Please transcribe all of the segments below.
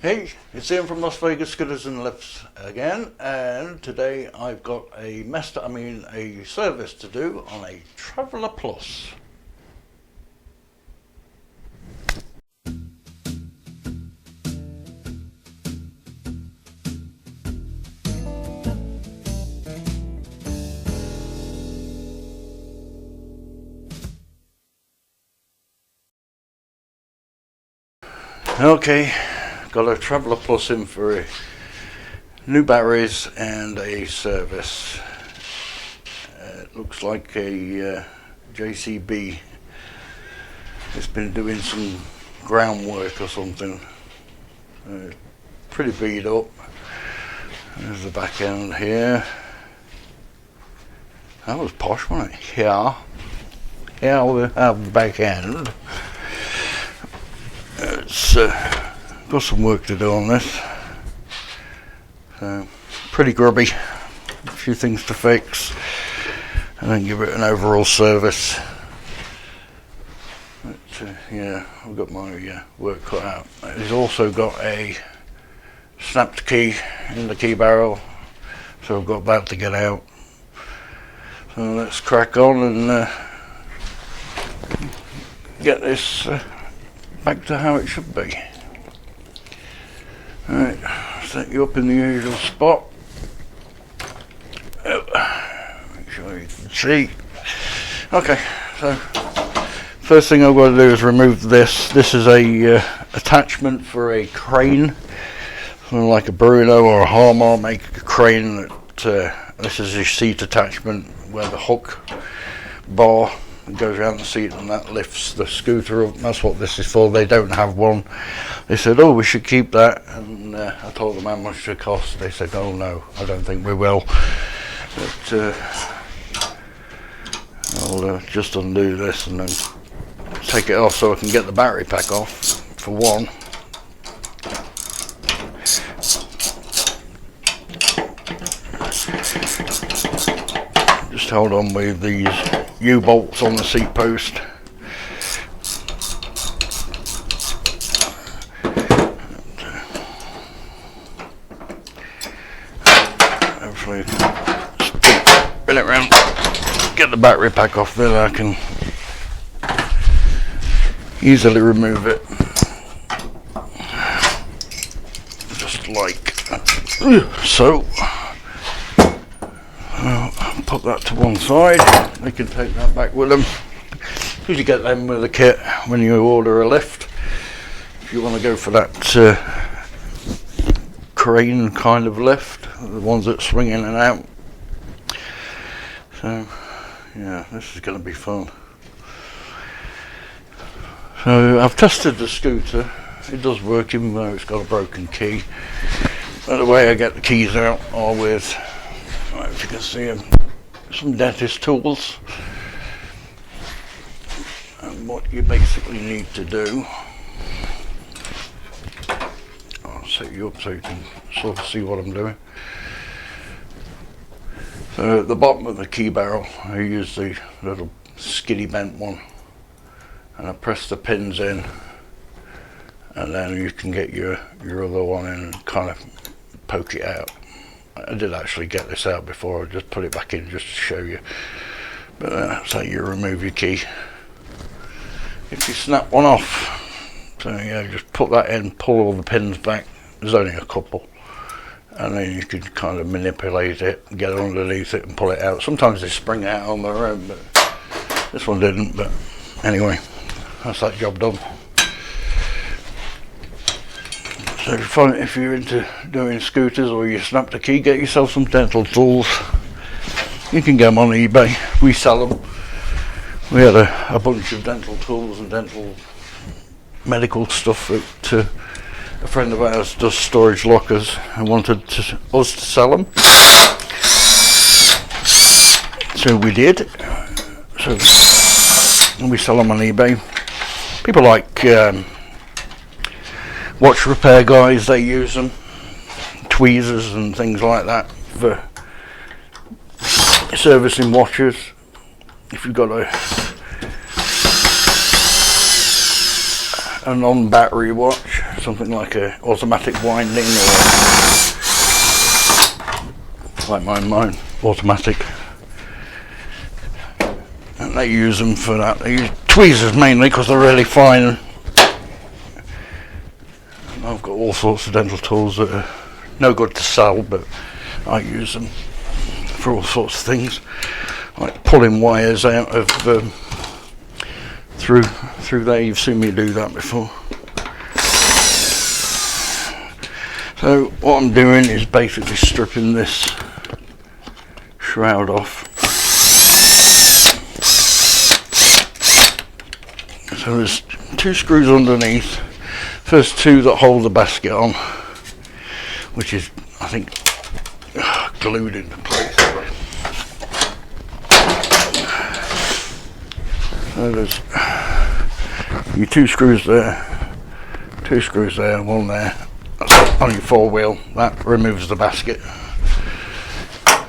Hey, it's Ian from Las Vegas Scooters and Lifts again, and today I've got a service to do on a Traveller Plus. Okay, got a Traveller Plus in for new batteries and a service. It looks like a JCB has been doing some groundwork or something. Pretty beat up. There's the back end here. That was posh, wasn't it? Here we have the back end. It's got some work to do on this. Pretty grubby. A few things to fix, and then give it an overall service. But yeah, I've got my work cut out. It's also got a snapped key in the key barrel, so I've got that to get out. So let's crack on and get this back to how it should be. Alright, set you up in the usual spot. Make sure you can see. Okay, so first thing I've got to do is remove this. This is a attachment for a crane, like a Bruno or a Harmar make a crane. This is a seat attachment where the hook bar goes around the seat and that lifts the scooter up. That's what this is for. They don't have one. They said, oh, we should keep that, and I told them how much it cost. They said, oh no, I don't think we will. But I'll just undo this and then take it off so I can get the battery pack off, for one. Just hold on with these U-bolts on the seat post. Hopefully spin it around, get the battery pack off, then I can easily remove it. Just like so. Put that to one side. They can take that back with them. Usually get them with a kit when you order a lift. If you want to go for that crane kind of lift, the ones that swing in and out. So yeah, this is going to be fun. So I've tested the scooter. It does work even though it's got a broken key. But the way I get the keys out are with, if you can see them, some dentist tools. And what you basically need to do, I'll set you up so you can sort of see what I'm doing. So at the bottom of the key barrel, I use the little skiddy bent one, and I press the pins in, and then you can get your other one in and kind of poke it out. I did actually get this out before, I just put it back in just to show you. But that's how you remove your key. If you snap one off, so yeah, just put that in, pull all the pins back, there's only a couple, and then you can kind of manipulate it, get underneath it and pull it out. Sometimes they spring out on their own, but this one didn't. But anyway, that's that job done. So if you're into doing scooters or you snap the key, get yourself some dental tools. You can get them on eBay. We sell them. We had a bunch of dental tools and dental medical stuff that a friend of ours does storage lockers and wanted us to sell them. So we did. So we sell them on eBay. People like watch repair guys, they use them, tweezers and things like that for servicing watches. If you've got a non-battery watch, something like a automatic winding, or like mine automatic, and they use them for that. They use tweezers mainly because they're really fine. And I've got all sorts of dental tools that are no good to sell, but I use them for all sorts of things, like pulling wires out of through there. You've seen me do that before. So what I'm doing is basically stripping this shroud off. So there's 2 screws underneath. First 2 that hold the basket on, which is, I think, glued into place. So there's your 2 screws there, 2 screws there, 1 there. That's on your 4-wheel. That removes the basket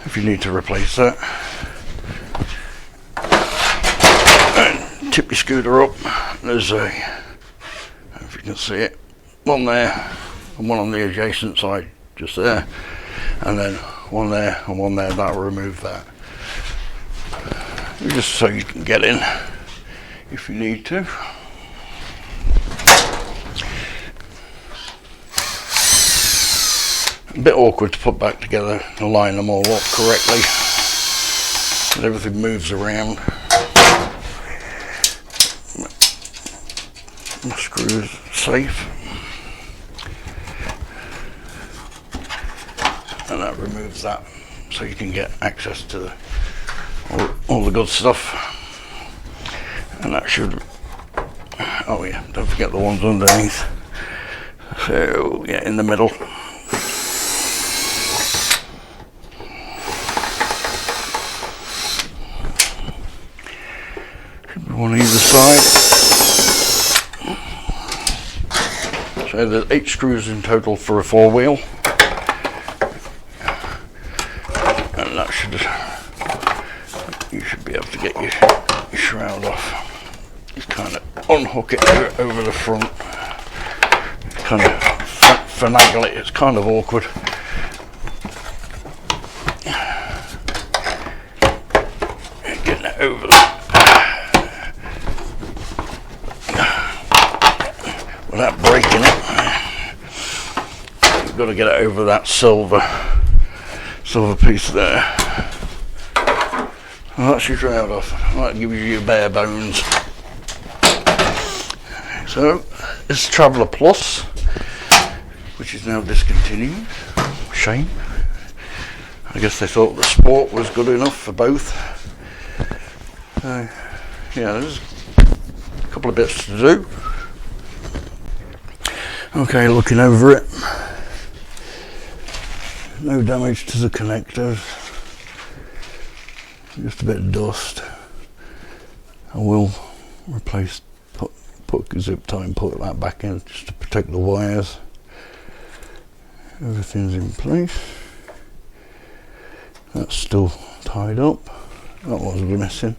if you need to replace that. And tip your scooter up. There's a, I don't know if you can see it, 1 there and 1 on the adjacent side, just there, and then 1 there and 1 there. That'll remove that, just so you can get in if you need to. A bit awkward to put back together and line them all up correctly, and everything moves around. The screws safe, and that removes that, so you can get access to all the good stuff. And that should, oh yeah, don't forget the ones underneath. So yeah, in the middle. Should be 1 either side. So there's 8 screws in total for a 4-wheel, and that should, you should be able to get your shroud off. Just kind of unhook it over the front, kind of finagle it. It's kind of awkward. Getting it over without breaking it. You've got to get it over that silver piece there. Well, that's your shroud off. That gives you your bare bones. So this Traveller Plus, which is now discontinued. Shame. I guess they thought the Sport was good enough for both. Yeah, there's a couple of bits to do. Okay, looking over it. No damage to the connectors. Just a bit of dust. I will replace, put a zip tie and put that back in just to protect the wires. Everything's in place. That's still tied up. That was missing.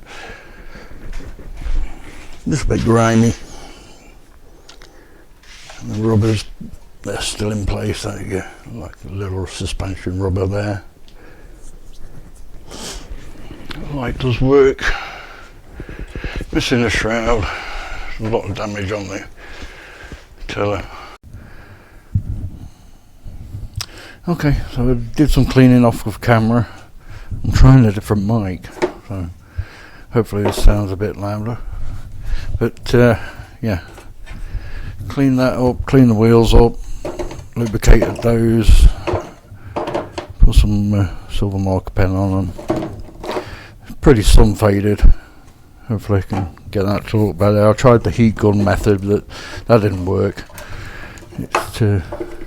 Just a bit grimy. And the rubbers, they're still in place. There you go, like a little suspension rubber there. The light does work. Missing a shroud. There's a lot of damage on the tiller. Okay, so I did some cleaning off with camera. I'm trying a different mic, so hopefully this sounds a bit louder. But yeah, clean that up, clean the wheels up, lubricated those, put some silver marker pen on them. It's pretty sun faded. Hopefully I can get that to look better. I tried the heat gun method, but that didn't work. It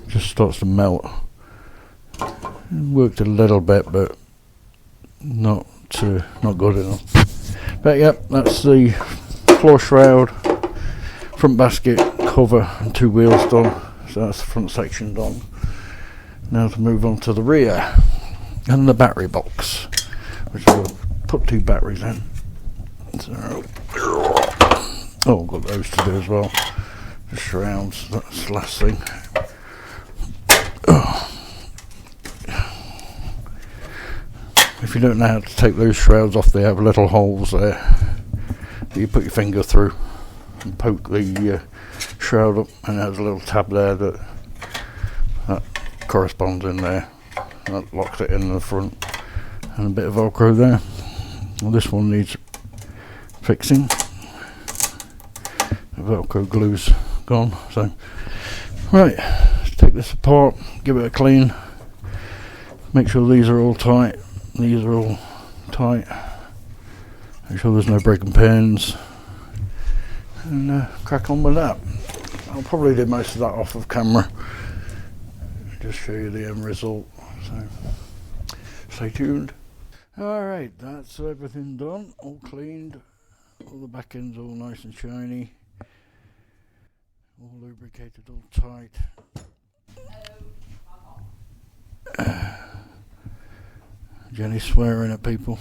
just starts to melt. It worked a little bit, but not good enough. But yep, that's the floor shroud, front basket, cover and 2 wheels done. So that's the front section done. Now to move on to the rear and the battery box, which we'll put 2 batteries in. So, oh, I've got those to do as well. The shrouds, that's the last thing. Oh. If you don't know how to take those shrouds off, they have little holes there that you put your finger through and poke the shroud up, and there's a little tab there that corresponds in there. That locks it in the front, and a bit of Velcro there. Well, this one needs fixing. The Velcro glue's gone, so right, let's take this apart, give it a clean, make sure these are all tight, these are all tight, make sure there's no breaking pins, and crack on with that. I'll probably do most of that off of camera, just show you the end result, so stay tuned. Alright, that's everything done, all cleaned, all the back ends all nice and shiny, all lubricated, all tight. Jenny's swearing at people.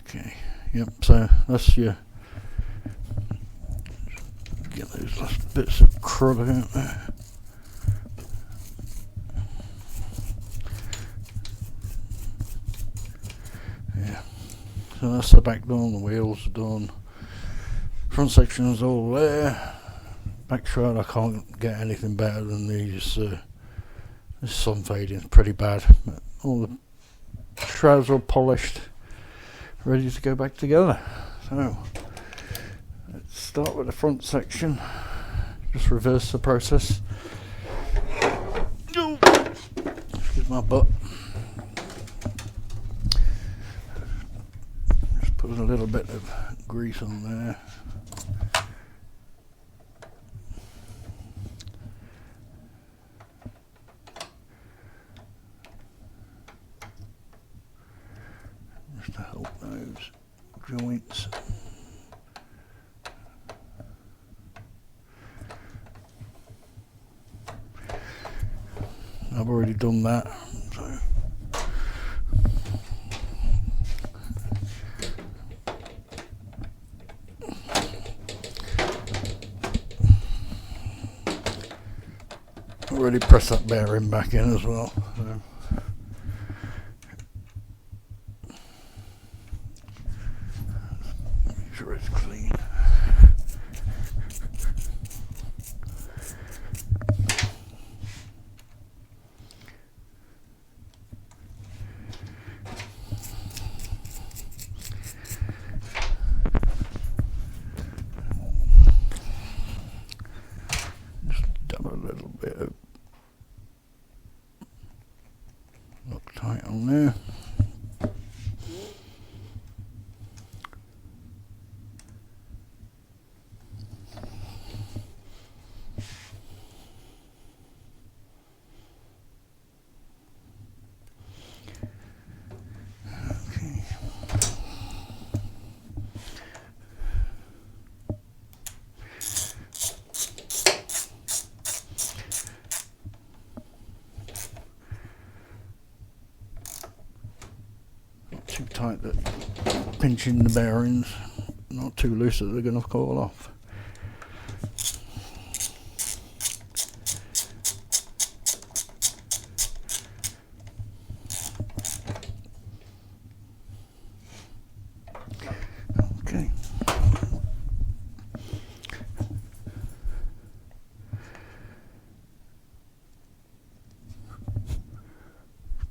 Okay, yep, so that's your, get those last bits of crud out there. Yeah, so that's the back done, the wheels are done, front section is all there. Back shroud, I can't get anything better than these. This sun fading is pretty bad, but all the shrouds are all polished, ready to go back together. So let's start with the front section, just reverse the process. Excuse my butt. Just put a little bit of grease on there. Just to help those joints. I've already done that, so already pressed that bearing back in as well. So. Make sure it's clean. Just dab a little bit of Loctite on there. Too tight that pinching the bearings, not too loose that they're going to fall off. Okay.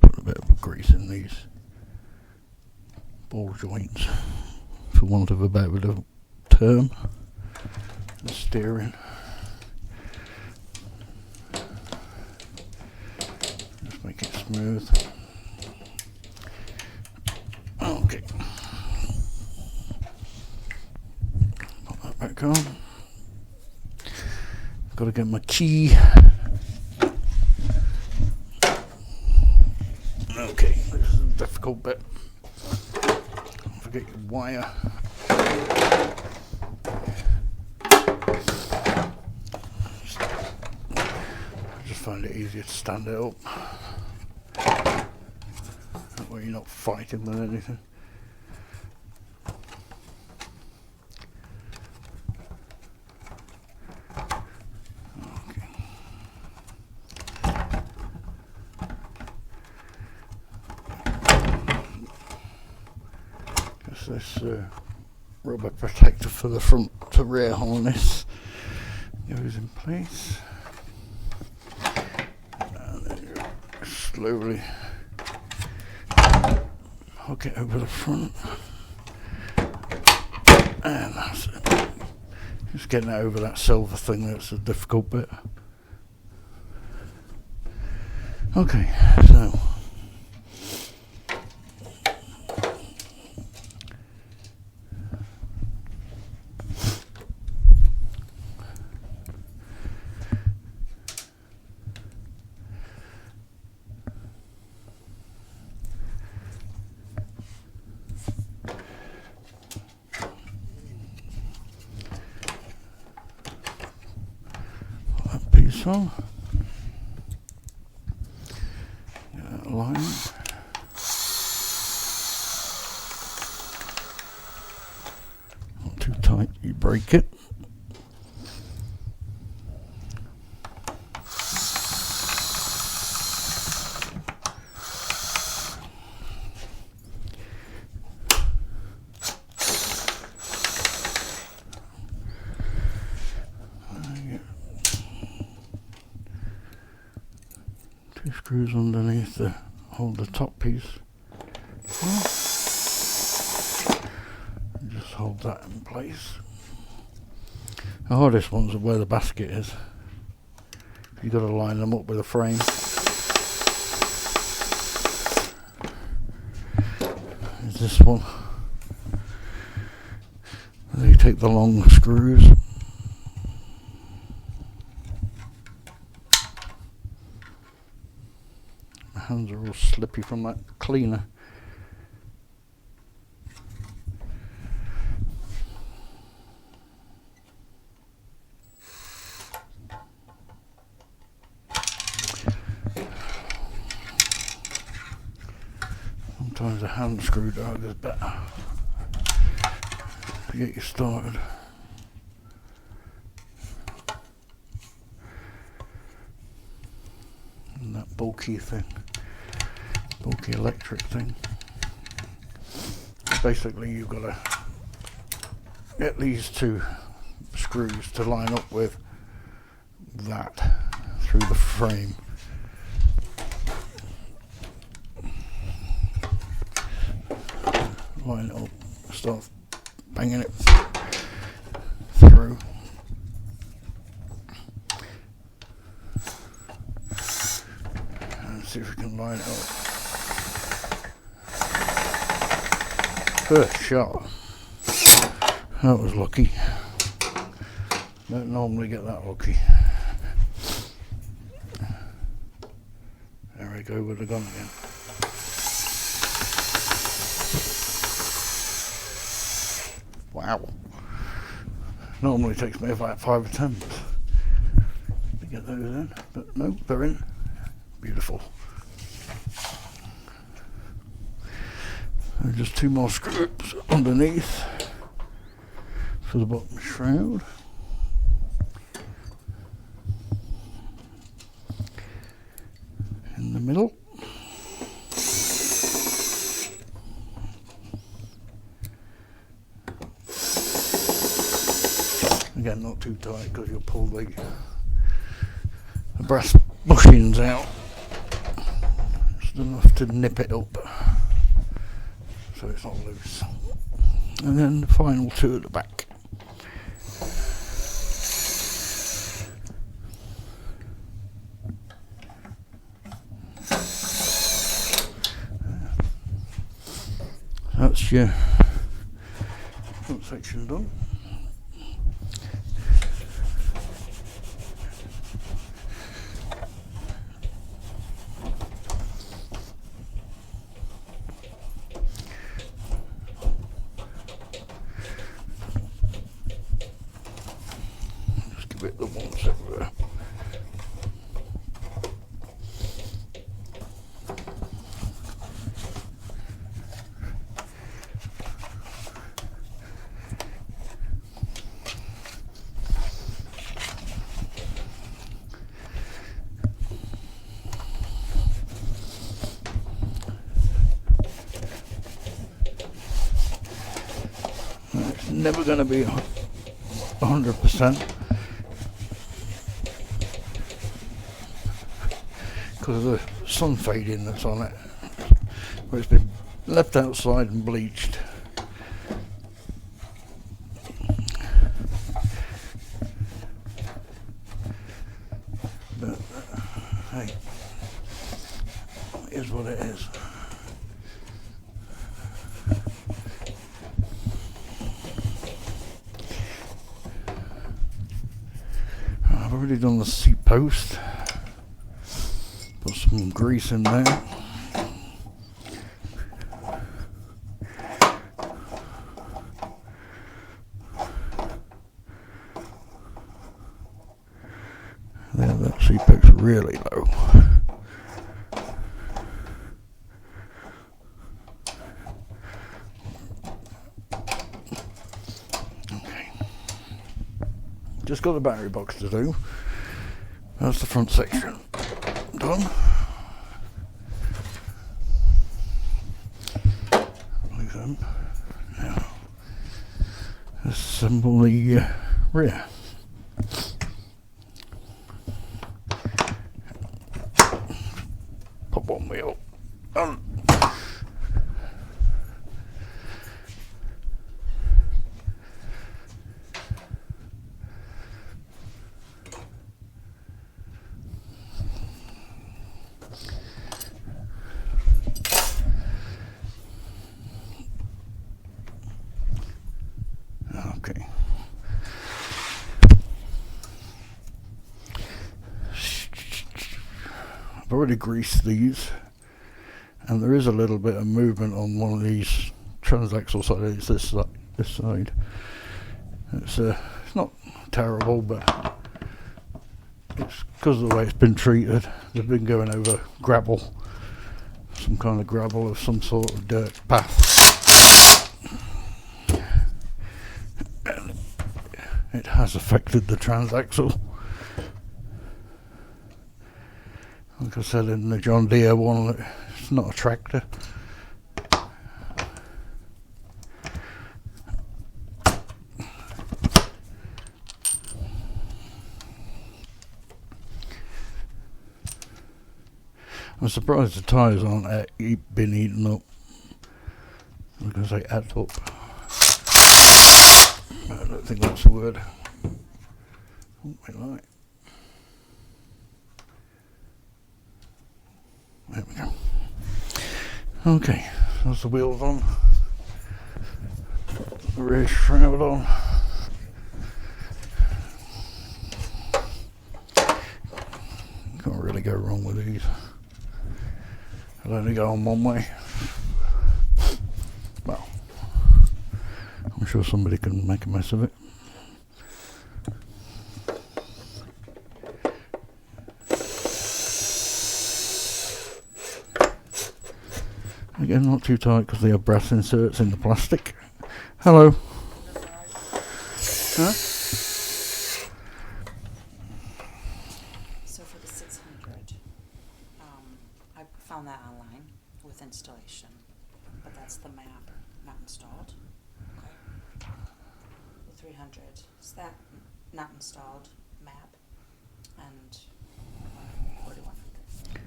Put a bit of grease in these ball joints, for want of a better term. The steering. Just make it smooth. Okay. Put that back on. Got to get my key. Okay, this is the difficult bit. Forget your wire. I just find it easier to stand it up. That way you're not fighting with anything. this rubber protector for the front to rear harness goes in place, and then you slowly hook it over the front, and that's it. Just getting it over that silver thing, that's the difficult bit. Okay, so that piece on. Line. Not too tight, you break it. Two screws underneath to hold the top piece. And just hold that in place. The hardest ones are where the basket is. You've got to line them up with a frame. There's this one. And you take the long screws. Hands are all slippy from that cleaner. Sometimes a hand screwdriver is better to get you started. And that bulky thing. Bulky electric thing. Basically you've got to get these two screws to line up with that through the frame. Line it up, start banging it through. And see if we can line it up. First shot. That was lucky. Don't normally get that lucky. There we go with the gun again. Wow. Normally takes me about 5 attempts to get those in, but no, they're in. Beautiful. And just 2 more screws underneath for the bottom shroud. In the middle. Again, not too tight because you'll pull the brass bushings out. Just enough to nip it up so it's not loose. And then the final 2 at the back. That's your front section done. Bit the ones everywhere. never going to be 100% because of the sun fading that's on it, where it's been left outside and bleached. But hey, it is what it is. I've already done the seat post. Put some grease in there. There, that seat post really low. Okay. Just got the battery box to do. That's the front section done. Like that. Now, assemble the rear. Pop one wheel on. Okay. I've already greased these, and there is a little bit of movement on one of these transaxle sides. It's this side. It's not terrible, but it's because of the way it's been treated. They've been going over gravel, some kind of gravel of some sort of dirt path. It has affected the transaxle. Like I said in the John Deere one, it's not a tractor. I'm surprised the tyres aren't been eaten up. I was going to say ate up. I don't think that's a word. Oh, my light. There we go. Okay, that's the wheels on. The rear shroud on. Can't really go wrong with these. I'll only go on one way. Well, I'm sure somebody can make a mess of it. Again, not too tight because they have brass inserts in the plastic. Hello. Huh? So for the 600, I found that online with installation, but that's the map not installed. Okay. The 300 is that not installed map, and 4100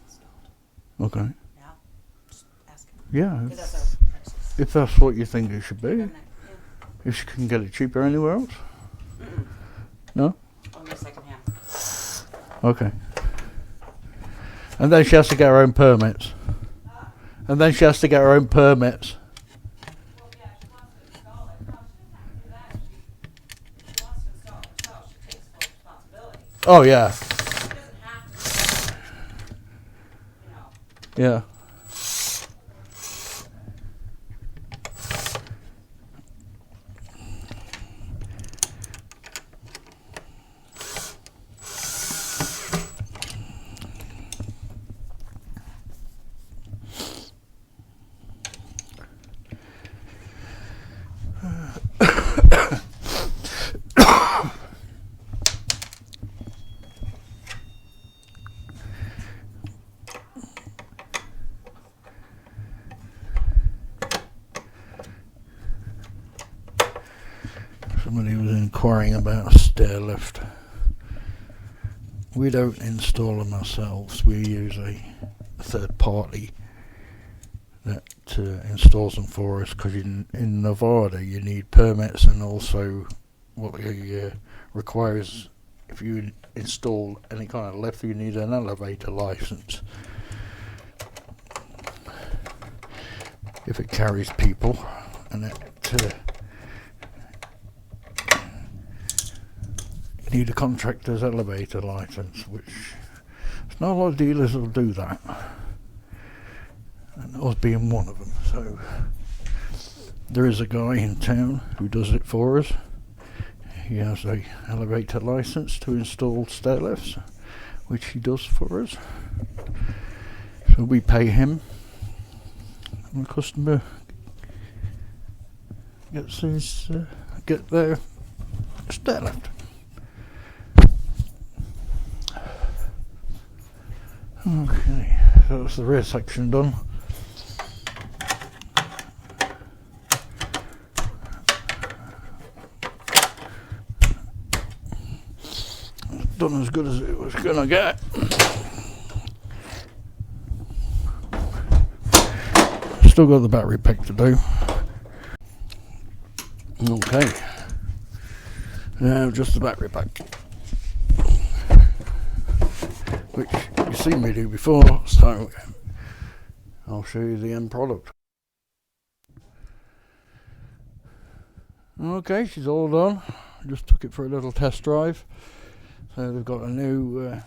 installed. Okay. Yeah, just asking. Yeah. 'Cause that's our prices. If that's what you think it should be. Yeah. If you can get it cheaper anywhere else. Mm-mm. No? Only secondhand. Okay. And then she has to get her own permits. And then she has to get her own permits. Well, yeah, she wants to install it. No, she doesn't have to do that. She wants to install it herself. She takes full responsibility. Oh, yeah. She doesn't have to, you know. Yeah. inquiring about a stair lift. We don't install them ourselves. We use a third party that installs them for us, because in Nevada you need permits, and also what they requires, if you install any kind of lift, you need an elevator license if it carries people, and you need a contractor's elevator license, which not a lot of dealers will do that, and us being one of them. So there is a guy in town who does it for us. He has a elevator license to install stair lifts, which he does for us. So we pay him, and the customer gets their stair lift. Okay, so that's the rear section done. Done as good as it was gonna get. Still got the battery pack to do. Okay, now just the battery pack, which you've seen me do before, so I'll show you the end product. Okay, she's all done. Just took it for a little test drive. So they've got a new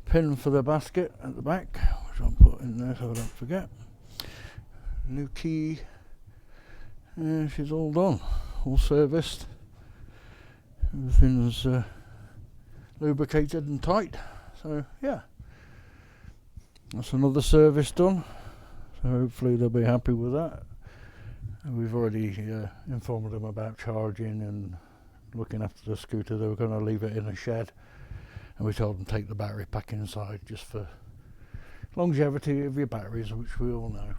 pin for the basket at the back, which I'll put in there so I don't forget. New key. She's all done, all serviced. Everything's lubricated and tight. So yeah, that's another service done. So hopefully they'll be happy with that. And we've already informed them about charging and looking after the scooter. They were going to leave it in a shed, and we told them to take the battery pack inside, just for longevity of your batteries, which we all know.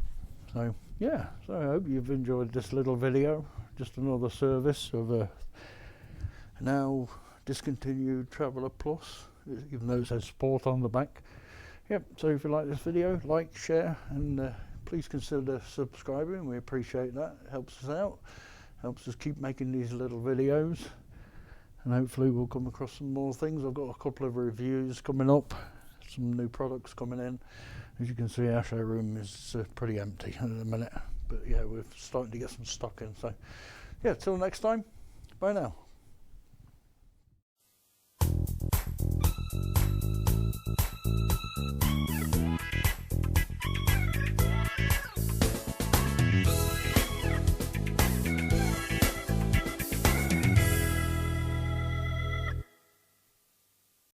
So yeah, so I hope you've enjoyed this little video. Just another service of a now discontinued Traveller Plus, even though it says Sport on the back. Yep, so if you like this video, like, share, and please consider subscribing. We appreciate that. It helps us out, helps us keep making these little videos, and hopefully we'll come across some more things. I've got a couple of reviews coming up, some new products coming in. As you can see, our showroom is pretty empty at the minute, but yeah, we're starting to get some stock in. So yeah, till next time, bye now.